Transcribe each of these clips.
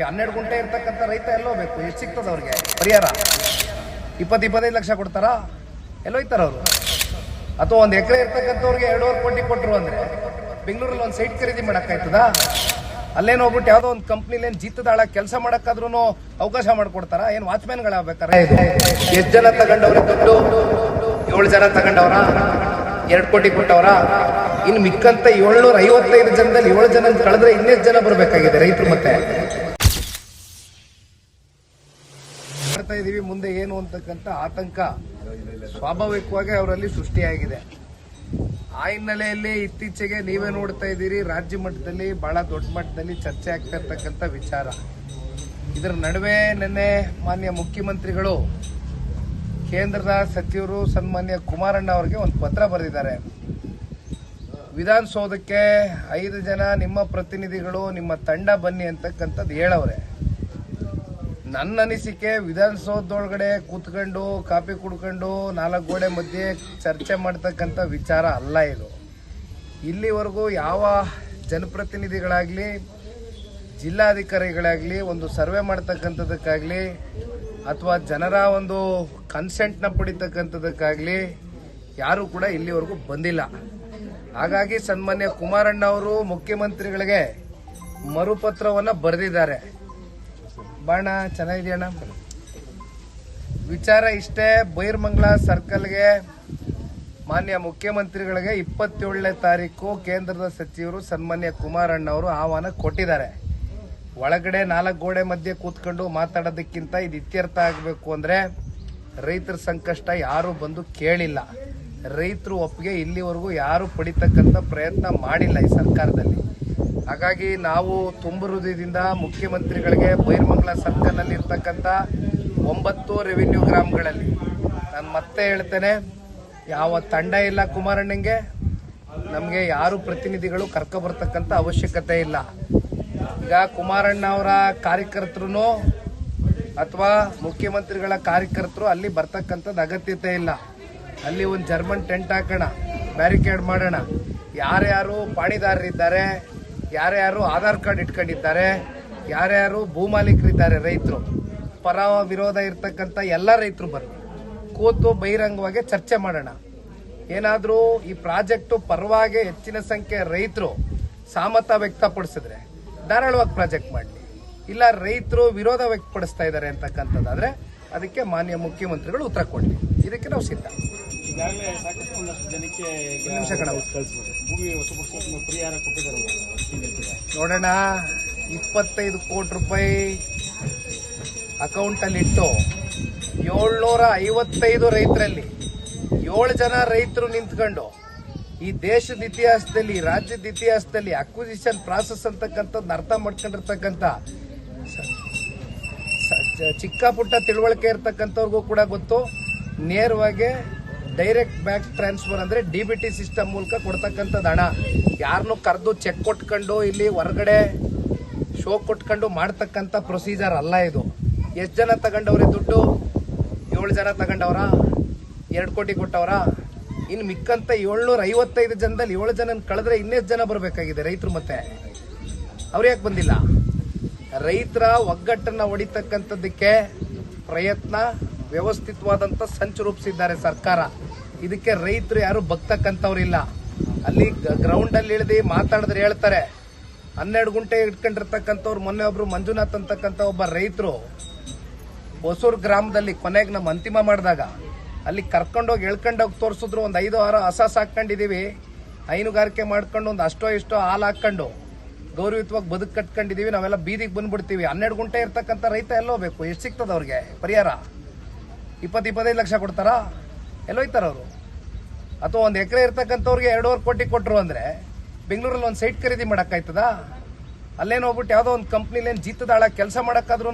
12 ಗುಂಟೆ ಇರ್ತಕ್ಕಂಥ ರೈತ ಎಲ್ಲೋ ಬೇಕು, ಎಷ್ಟು ಸಿಗ್ತದೆ ಅವ್ರಿಗೆ ಪರಿಹಾರ? 20-25 ಲಕ್ಷ ಕೊಡ್ತಾರಾ? ಎಲ್ಲೋಯ್ತಾರ ಅವರು? ಅಥವಾ 1 ಎಕರೆ ಇರ್ತಕ್ಕಂಥವ್ರಿಗೆ 2.5 ಕೋಟಿ ಕೊಟ್ಟರು ಅಂದ್ರೆ ಬೆಂಗಳೂರಲ್ಲಿ ಒಂದು ಸೈಟ್ ಖರೀದಿ ಮಾಡಕ್ಕಾಯ್ತದ? ಅಲ್ಲೇನು ಹೋಗ್ಬಿಟ್ಟು ಯಾವುದೋ ಒಂದು ಕಂಪ್ನಿಲೇನು ಜೀತದಾಳ ಕೆಲಸ ಮಾಡಕ್ಕಾದ್ರೂ ಅವಕಾಶ ಮಾಡಿಕೊಡ್ತಾರ? ಏನು ವಾಚ್ಮ್ಯಾನ್ಗಳಾಗಬೇಕಾರೆ? ಎಷ್ಟು ಜನ ತಗೊಂಡವ್ರೆ ದುಡ್ಡು? 7 ಜನ ತಗೊಂಡವ್ರ? 2 ಕೋಟಿ ಕೊಟ್ಟವ್ರ? ಇನ್ನು ಮಿಕ್ಕಂತ 755 ಜನದಲ್ಲಿ 7 ಜನ ಕಳೆದ್ರೆ ಇನ್ನೆಷ್ಟು ಜನ ಬರಬೇಕಾಗಿದೆ ರೈತರು? ಮತ್ತೆ ಮಾಡ್ತಾ ಇದೀವಿ ಮುಂದೆ ಏನು ಅಂತಕ್ಕಂಥ ಆತಂಕ ಸ್ವಾಭಾವಿಕವಾಗಿ ಅವರಲ್ಲಿ ಸೃಷ್ಟಿಯಾಗಿದೆ. ಆ ಹಿನ್ನೆಲೆಯಲ್ಲಿ ಇತ್ತೀಚೆಗೆ ನೀವೇ ನೋಡ್ತಾ ಇದ್ದೀರಿ, ರಾಜ್ಯ ಮಟ್ಟದಲ್ಲಿ ಬಹಳ ದೊಡ್ಡ ಮಟ್ಟದಲ್ಲಿ ಚರ್ಚೆ ಆಗ್ತಾ ಇರ್ತಕ್ಕಂಥ ವಿಚಾರ. ಇದರ ನಡುವೆ ನಿನ್ನೆ ಮಾನ್ಯ ಮುಖ್ಯಮಂತ್ರಿಗಳು ಕೇಂದ್ರದ ಸಚಿವರು ಸನ್ಮಾನ್ಯ ಕುಮಾರಣ್ಣ ಅವರಿಗೆ ಒಂದು ಪತ್ರ ಬರೆದಿದ್ದಾರೆ. ವಿಧಾನಸೌಧಕ್ಕೆ 5 ಜನ ನಿಮ್ಮ ಪ್ರತಿನಿಧಿಗಳು, ನಿಮ್ಮ ತಂಡ ಬನ್ನಿ ಅಂತಕ್ಕಂಥದ್ದು ಹೇಳವ್ರೆ. ನನ್ನ ಅನಿಸಿಕೆ, ವಿಧಾನಸೌಧದೊಳಗಡೆ ಕೂತ್ಕೊಂಡು ಕಾಫಿ ಕುಡ್ಕೊಂಡು 4 ಗೋಡೆ ಮಧ್ಯೆ ಚರ್ಚೆ ಮಾಡ್ತಕ್ಕಂಥ ವಿಚಾರ ಅಲ್ಲ ಇದು. ಇಲ್ಲಿವರೆಗೂ ಯಾವ ಜನಪ್ರತಿನಿಧಿಗಳಾಗಲಿ ಜಿಲ್ಲಾಧಿಕಾರಿಗಳಾಗಲಿ ಒಂದು ಸರ್ವೆ ಮಾಡ್ತಕ್ಕಂಥದ್ದಕ್ಕಾಗಲಿ ಅಥವಾ ಜನರ ಒಂದು ಕನ್ಸೆಂಟ್ನ ಪಡಿತಕ್ಕಂಥದ್ದಕ್ಕಾಗಲಿ ಯಾರೂ ಕೂಡ ಇಲ್ಲಿವರೆಗೂ ಬಂದಿಲ್ಲ. ಹಾಗಾಗಿ ಸನ್ಮಾನ್ಯ ಕುಮಾರಣ್ಣ ಅವರು ಮುಖ್ಯಮಂತ್ರಿಗಳಿಗೆ ಮರುಪತ್ರವನ್ನು ಬರೆದಿದ್ದಾರೆ. ಬಾಣ ಚೆನ್ನಾಗಿದೆಯಣ್ಣ. ವಿಚಾರ ಇಷ್ಟೇ, ಬೈರ್ಮಂಗ್ಲ ಸರ್ಕಲ್ಗೆ ಮಾನ್ಯ ಮುಖ್ಯಮಂತ್ರಿಗಳಿಗೆ 27ನೇ ತಾರೀಕು ಕೇಂದ್ರದ ಸಚಿವರು ಸನ್ಮಾನ್ಯ ಕುಮಾರಣ್ಣ ಅವರು ಆಹ್ವಾನ ಕೊಟ್ಟಿದ್ದಾರೆ. ಒಳಗಡೆ 4 ಗೋಡೆ ಮಧ್ಯೆ ಕೂತ್ಕೊಂಡು ಮಾತಾಡೋದಕ್ಕಿಂತ ಇದು ಇತ್ಯರ್ಥ ಆಗಬೇಕು ಅಂದ್ರೆ ರೈತರ ಸಂಕಷ್ಟ ಯಾರು ಬಂದು ಕೇಳಿಲ್ಲ. ರೈತರು ಒಪ್ಪಿಗೆ ಇಲ್ಲಿವರೆಗೂ ಯಾರು ಪಡಿತಕ್ಕಂಥ ಪ್ರಯತ್ನ ಮಾಡಿಲ್ಲ ಈ ಸರ್ಕಾರದಲ್ಲಿ. ಹಾಗಾಗಿ ನಾವು ತುಂಬ ಹೃದಯದಿಂದ ಮುಖ್ಯಮಂತ್ರಿಗಳಿಗೆ ಬೈರ್ಮಂಗ್ಲ ಸರ್ಕಲ್ನಲ್ಲಿ ಇರ್ತಕ್ಕಂಥ 9 ರೆವಿನ್ಯೂ ಗ್ರಾಮಗಳಲ್ಲಿ ನಾನು ಮತ್ತೆ ಹೇಳ್ತೇನೆ, ಯಾವ ತಂಡ ಇಲ್ಲ ಕುಮಾರಣ್ಣಂಗೆ. ನಮಗೆ ಯಾರು ಪ್ರತಿನಿಧಿಗಳು ಕರ್ಕೊಬರ್ತಕ್ಕಂಥ ಅವಶ್ಯಕತೆ ಇಲ್ಲ. ಈಗ ಕುಮಾರಣ್ಣ ಅವರ ಕಾರ್ಯಕರ್ತರು ಅಥವಾ ಮುಖ್ಯಮಂತ್ರಿಗಳ ಕಾರ್ಯಕರ್ತರು ಅಲ್ಲಿ ಬರ್ತಕ್ಕಂಥದ್ದು ಅಗತ್ಯತೆ ಇಲ್ಲ. ಅಲ್ಲಿ ಒಂದು ಜರ್ಮನ್ ಟೆಂಟ್ ಹಾಕೋಣ, ಬ್ಯಾರಿಕೇಡ್ ಮಾಡೋಣ. ಯಾರ್ಯಾರು ಪಾಣಿದಾರರಿದ್ದಾರೆ, ಯಾರ್ಯಾರು ಆಧಾರ್ ಕಾರ್ಡ್ ಇಟ್ಕೊಂಡಿದ್ದಾರೆ, ಯಾರ್ಯಾರು ಭೂಮಾಲೀಕರಿದ್ದಾರೆ, ರೈತರು ಪರ ವಿರೋಧ ಇರ್ತಕ್ಕಂಥ ಎಲ್ಲ ರೈತರು ಬರಲಿ, ಕೂತು ಬಹಿರಂಗವಾಗಿ ಚರ್ಚೆ ಮಾಡೋಣ. ಏನಾದರೂ ಈ ಪ್ರಾಜೆಕ್ಟು ಪರವಾಗಿ ಹೆಚ್ಚಿನ ಸಂಖ್ಯೆ ರೈತರು ಸಹಮತ ವ್ಯಕ್ತಪಡಿಸಿದ್ರೆ ಧಾರಾಳವಾಗಿ ಪ್ರಾಜೆಕ್ಟ್ ಮಾಡಲಿ. ಇಲ್ಲ ರೈತರು ವಿರೋಧ ವ್ಯಕ್ತಪಡಿಸ್ತಾ ಇದ್ದಾರೆ ಅಂತಕ್ಕಂಥದ್ದಾದ್ರೆ ಅದಕ್ಕೆ ಮಾನ್ಯ ಮುಖ್ಯಮಂತ್ರಿಗಳು ಉತ್ತರ ಕೊಡಲಿ. ಇದಕ್ಕೆ ನಾವು ಸಿದ್ಧ. ಈಗಾಗಲೇ ಸಾಕಷ್ಟು ಒಂದಷ್ಟು ಜನಕ್ಕೆ ಭೂಮಿ ಪರಿಹಾರ ಕೊಟ್ಟಿದ್ದಾರೆ. ನೋಡೋಣ, 25 ಕೋಟಿ ರೂಪಾಯಿ ಅಕೌಂಟಲ್ಲಿ ಇಟ್ಟು 755 ರೈತರಲ್ಲಿ 7 ಜನ ರೈತರು ನಿಂತ್ಕೊಂಡು ಈ ದೇಶದ ಇತಿಹಾಸದಲ್ಲಿ, ರಾಜ್ಯದ ಇತಿಹಾಸದಲ್ಲಿ ಅಕ್ವಿಸಿಷನ್ ಪ್ರಾಸೆಸ್ ಅಂತಕ್ಕಂಥದ್ದು ಅರ್ಥ ಮಾಡ್ಕೊಂಡಿರ್ತಕ್ಕಂಥ ಚಿಕ್ಕ ಪುಟ್ಟ ತಿಳುವಳಿಕೆ ಇರ್ತಕ್ಕಂಥವ್ರಿಗೂ ಕೂಡ ಗೊತ್ತು. ನೇರವಾಗಿ ಡೈರೆಕ್ಟ್ ಬ್ಯಾಂಕ್ ಟ್ರಾನ್ಸ್ಫರ್ ಅಂದ್ರೆ DBT ಸಿಸ್ಟಮ್ ಮೂಲಕ ಕೊಡ್ತಕ್ಕಂಥದ್ದು ಹಣ. ಯಾರನ್ನು ಕರೆದು ಚೆಕ್ ಕೊಟ್ಕೊಂಡು ಇಲ್ಲಿ ಹೊರಗಡೆ ಶೋ ಕೊಟ್ಕೊಂಡು ಮಾಡ್ತಕ್ಕಂಥ ಪ್ರೊಸೀಜರ್ ಅಲ್ಲ ಇದು. ಎಷ್ಟು ಜನ ತಗೊಂಡವ್ರೆ ದುಡ್ಡು? 7 ಜನ ತಗೊಂಡವ್ರ? 2 ಕೋಟಿ ಕೊಟ್ಟವ್ರ? ಇನ್ನು ಮಿಕ್ಕಂತ 755 ಜನದಲ್ಲಿ 7 ಜನ ಕಳೆದ್ರೆ ಇನ್ನೆಷ್ಟು ಜನ ಬರಬೇಕಾಗಿದೆ ರೈತರು? ಮತ್ತೆ ಅವ್ರು ಯಾಕೆ ಬಂದಿಲ್ಲ? ರೈತರ ಒಗ್ಗಟ್ಟನ್ನ ಹೊಡಿತಕ್ಕಂಥದ್ದಕ್ಕೆ ಪ್ರಯತ್ನ ವ್ಯವಸ್ಥಿತವಾದಂತ ಸಂಚು ರೂಪಿಸಿದ್ದಾರೆ ಸರ್ಕಾರ. ಇದಕ್ಕೆ ರೈತರು ಯಾರು ಬಗ್ತಕ್ಕಂಥವ್ರಿಲ್ಲ. ಅಲ್ಲಿ ಗ್ರೌಂಡ್ ಅಲ್ಲಿ ಇಳಿದು ಮಾತಾಡಿದ್ರೆ ಹೇಳ್ತಾರೆ. 12 ಗುಂಟೆ ಇಟ್ಕೊಂಡಿರ್ತಕ್ಕಂಥವ್ರು, ಮೊನ್ನೆ ಒಬ್ರು ಮಂಜುನಾಥ್ ಅಂತಕ್ಕಂಥ ಒಬ್ಬ ರೈತರು ಹೊಸೂರು ಗ್ರಾಮದಲ್ಲಿ ಕೊನೆಗೆ ನಮ್ಮ ಅಂತಿಮ ಮಾಡಿದಾಗ ಅಲ್ಲಿ ಕರ್ಕೊಂಡೋಗಿ ಎಳ್ಕೊಂಡೋಗಿ ತೋರಿಸಿದ್ರು. ಒಂದು 5-6 ಹಸ ಸಾಕೊಂಡಿದೀವಿ, ಹೈನುಗಾರಿಕೆ ಮಾಡ್ಕೊಂಡು ಒಂದು ಅಷ್ಟೋ ಇಷ್ಟೋ ಹಾಲು ಹಾಕೊಂಡು ಗೌರವಯುತವಾಗಿ ಬದುಕು ಕಟ್ಕೊಂಡಿದೀವಿ, ನಾವೆಲ್ಲ ಬೀದಿಗೆ ಬಂದ್ಬಿಡ್ತೀವಿ. 12 ಗುಂಟೆ ಇರ್ತಕ್ಕಂಥ ರೈತ ಎಲ್ಲೋ ಬೇಕು, ಎಷ್ಟು ಸಿಗ್ತದೆ ಅವ್ರಿಗೆ ಪರಿಹಾರ? 20-25 ಲಕ್ಷ ಕೊಡ್ತಾರಾ? ಎಲ್ಲೋಯ್ತಾರ ಅವರು? ಅಥವಾ 1 ಎಕರೆ ಇರ್ತಕ್ಕಂಥವ್ರಿಗೆ 2.5 ಕೋಟಿ ಕೊಟ್ಟರು ಅಂದ್ರೆ ಬೆಂಗಳೂರಲ್ಲಿ ಒಂದು ಸೈಟ್ ಖರೀದಿ ಮಾಡಕ್ಕಾಯ್ತದ? ಅಲ್ಲೇನು ಹೋಗ್ಬಿಟ್ಟು ಯಾವುದೋ ಒಂದು ಕಂಪ್ನಿಲೇನು ಜೀತದಾಳ ಕೆಲಸ ಮಾಡಕ್ಕಾದ್ರೂ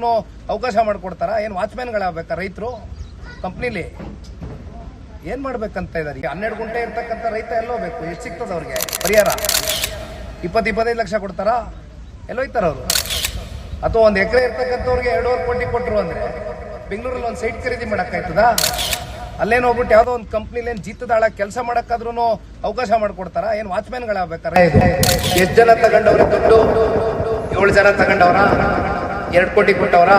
ಅವಕಾಶ ಮಾಡಿಕೊಡ್ತಾರ? ಏನು ವಾಚ್ಮ್ಯಾನ್ಗಳಾಗಬೇಕಾ ರೈತರು ಕಂಪ್ನಿಲಿ? ಏನ್ ಮಾಡ್ಬೇಕಂತ ಇದಾರೆ? 12 ಗುಂಟೆ ಇರ್ತಕ್ಕಂಥ ರೈತ ಎಲ್ಲೋ ಬೇಕು, ಎಷ್ಟು ಸಿಗ್ತದೆ ಅವ್ರಿಗೆ ಪರಿಹಾರ? 20-25 ಲಕ್ಷ ಕೊಡ್ತಾರಾ? ಎಲ್ಲೋಯ್ತಾರ ಅವರು? ಅಥವಾ 1 ಎಕರೆ ಇರ್ತಕ್ಕಂಥವ್ರಿಗೆ 2.5 ಕೋಟಿ ಕೊಟ್ಟರು ಅಂದ್ರೆ ಬೆಂಗಳೂರಲ್ಲಿ ಒಂದು ಸೈಟ್ ಖರೀದಿ ಮಾಡಕ್ಕಾಯ್ತದ? ಅಲ್ಲೇನು ಹೋಗ್ಬಿಟ್ಟು ಯಾವುದೋ ಒಂದು ಕಂಪ್ನಿಲೇನು ಜೀತದಾಳ ಕೆಲಸ ಮಾಡಕ್ಕಾದ್ರೂ ಅವಕಾಶ ಮಾಡಿಕೊಡ್ತಾರ? ಏನು ವಾಚ್ಮ್ಯಾನ್ಗಳಾಗಬೇಕಾ? ಎಷ್ಟು ಜನ ತಗೊಂಡವ್ರೆ ದುಡ್ಡು? 7 ಜನ ತಗೊಂಡವ್ರ? 2 ಕೋಟಿ ಕೊಟ್ಟವರ.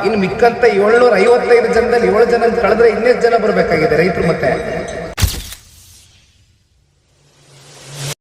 ಇನ್ನು ಮಿಕ್ಕಂತ 755 ಜನದಲ್ಲಿ 7 ಜನ ಕಳೆದ್ರೆ ಇನ್ನೆಷ್ಟು ಜನ ಬರಬೇಕಾಗಿದೆ ರೈತರು ಮತ್ತೆ